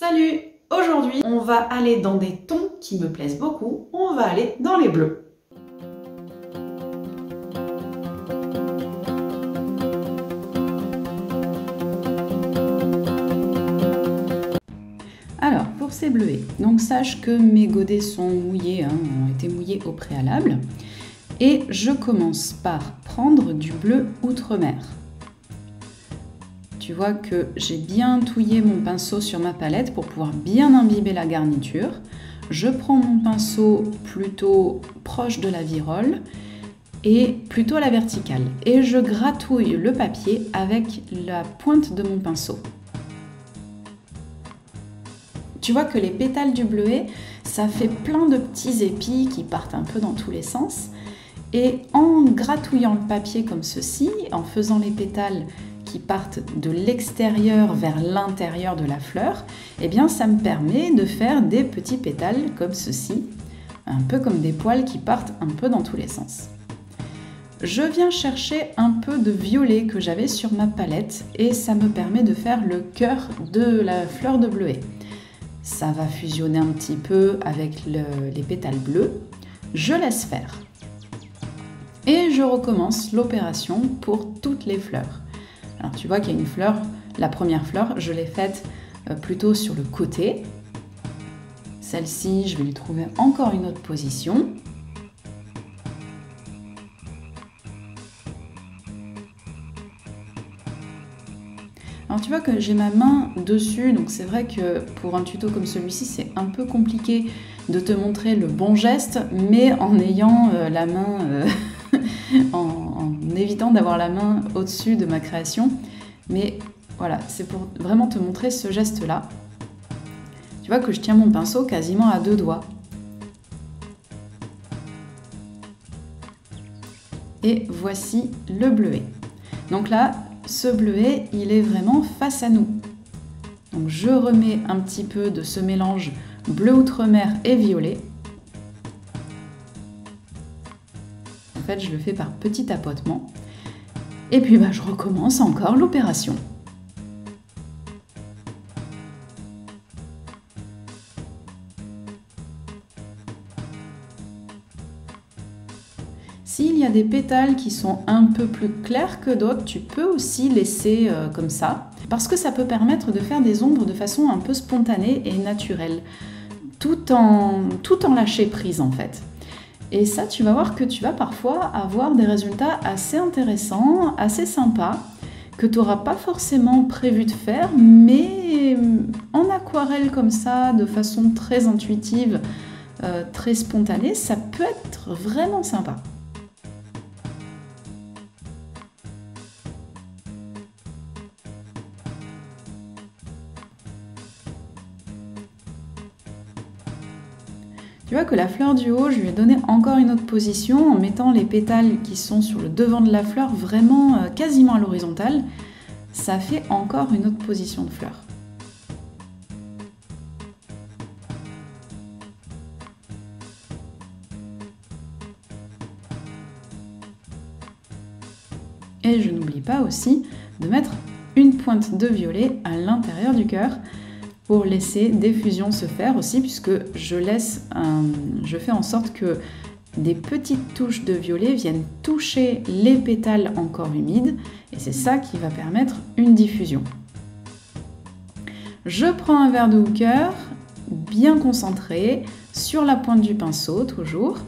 Salut! Aujourd'hui, on va aller dans des tons qui me plaisent beaucoup. On va aller dans les bleus. Alors, pour ces bleuets, donc sache que mes godets sont mouillés, ont été mouillés au préalable. Et je commence par prendre du bleu Outre-mer. Tu vois que j'ai bien touillé mon pinceau sur ma palette pour pouvoir bien imbiber la garniture. Je prends mon pinceau plutôt proche de la virole et plutôt à la verticale. Et je gratouille le papier avec la pointe de mon pinceau. Tu vois que les pétales du bleuet, ça fait plein de petits épis qui partent un peu dans tous les sens. Et en gratouillant le papier comme ceci, en faisant les pétales qui partent de l'extérieur vers l'intérieur de la fleur, eh bien ça me permet de faire des petits pétales comme ceci, un peu comme des poils qui partent un peu dans tous les sens. Je viens chercher un peu de violet que j'avais sur ma palette et ça me permet de faire le cœur de la fleur de bleuet. Ça va fusionner un petit peu avec les pétales bleus. Je laisse faire. Et je recommence l'opération pour toutes les fleurs. Alors tu vois qu'il y a une fleur, la première fleur, je l'ai faite plutôt sur le côté. Celle-ci, je vais lui trouver encore une autre position. Alors tu vois que j'ai ma main dessus, donc c'est vrai que pour un tuto comme celui-ci, c'est un peu compliqué de te montrer le bon geste, mais en ayant la main... en évitant d'avoir la main au-dessus de ma création. Mais voilà, c'est pour vraiment te montrer ce geste-là. Tu vois que je tiens mon pinceau quasiment à deux doigts. Et voici le bleuet. Donc là, ce bleuet, il est vraiment face à nous. Donc je remets un petit peu de ce mélange bleu Outre-mer et violet. En fait, je le fais par petit tapotement. Et puis, je recommence encore l'opération. S'il y a des pétales qui sont un peu plus clairs que d'autres, tu peux aussi laisser comme ça, parce que ça peut permettre de faire des ombres de façon un peu spontanée et naturelle, tout en lâcher prise en fait. Et ça, tu vas voir que tu vas parfois avoir des résultats assez intéressants, assez sympas, que tu n'auras pas forcément prévu de faire, mais en aquarelle comme ça, de façon très intuitive, très spontanée, ça peut être vraiment sympa. Tu vois que la fleur du haut, je lui ai donné encore une autre position en mettant les pétales qui sont sur le devant de la fleur vraiment quasiment à l'horizontale. Ça fait encore une autre position de fleur. Et je n'oublie pas aussi de mettre une pointe de violet à l'intérieur du cœur pour laisser des fusions se faire aussi, puisque je fais en sorte que des petites touches de violet viennent toucher les pétales encore humides, et c'est ça qui va permettre une diffusion. Je prends un verre de hooker, bien concentré, sur la pointe du pinceau toujours,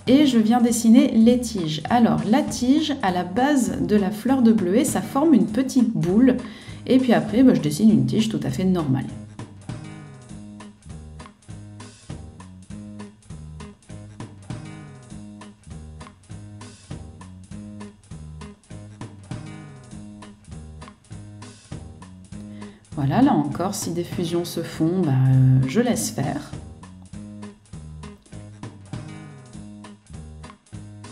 et je viens dessiner les tiges. Alors la tige, à la base de la fleur de bleuet, ça forme une petite boule, et puis après je dessine une tige tout à fait normale. Voilà, là encore, si des fusions se font, je laisse faire.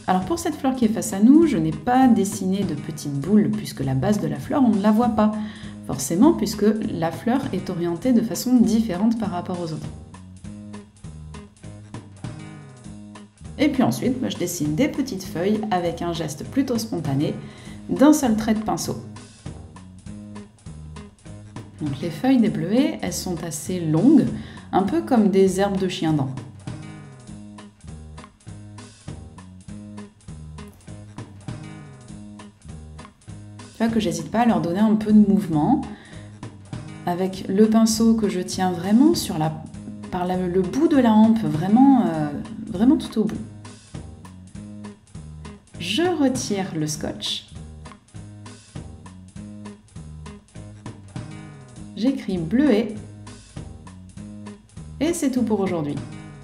Alors pour cette fleur qui est face à nous, je n'ai pas dessiné de petites boules puisque la base de la fleur, on ne la voit pas. Forcément, puisque la fleur est orientée de façon différente par rapport aux autres. Et puis ensuite, je dessine des petites feuilles avec un geste plutôt spontané d'un seul trait de pinceau. Donc les feuilles des bleuets, elles sont assez longues, un peu comme des herbes de chien-dent. Tu vois que j'hésite pas à leur donner un peu de mouvement avec le pinceau que je tiens vraiment par le bout de la hampe, vraiment tout au bout. Je retire le scotch. J'écris bleuet. Et c'est tout pour aujourd'hui.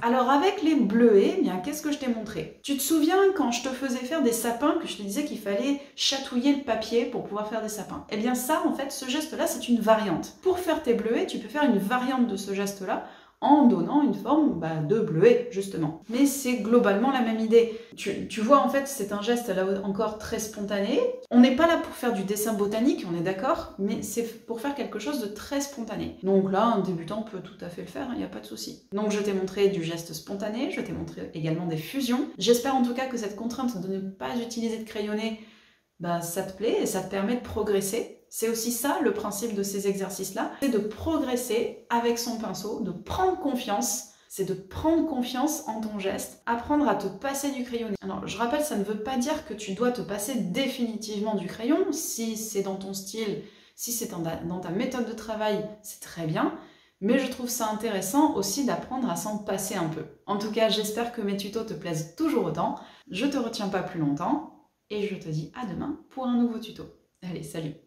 Alors avec les bleuets, qu'est-ce que je t'ai montré? Tu te souviens quand je te faisais faire des sapins, que je te disais qu'il fallait chatouiller le papier pour pouvoir faire des sapins? Eh bien ça, en fait, ce geste-là, c'est une variante. Pour faire tes bleuets, tu peux faire une variante de ce geste-là en donnant une forme de bleuet, justement. Mais c'est globalement la même idée. Tu vois, en fait, c'est un geste, là encore, très spontané. On n'est pas là pour faire du dessin botanique, on est d'accord, mais c'est pour faire quelque chose de très spontané. Donc là, un débutant peut tout à fait le faire, il n'y a pas de souci. Donc je t'ai montré du geste spontané, je t'ai montré également des fusions. J'espère en tout cas que cette contrainte de ne pas utiliser de crayonné, ça te plaît et ça te permet de progresser. C'est aussi ça le principe de ces exercices-là, c'est de progresser avec son pinceau, de prendre confiance. C'est de prendre confiance en ton geste, apprendre à te passer du crayonné. Alors je rappelle, ça ne veut pas dire que tu dois te passer définitivement du crayon. Si c'est dans ton style, si c'est dans ta méthode de travail, c'est très bien. Mais je trouve ça intéressant aussi d'apprendre à s'en passer un peu. En tout cas, j'espère que mes tutos te plaisent toujours autant. Je te retiens pas plus longtemps et je te dis à demain pour un nouveau tuto. Allez, salut!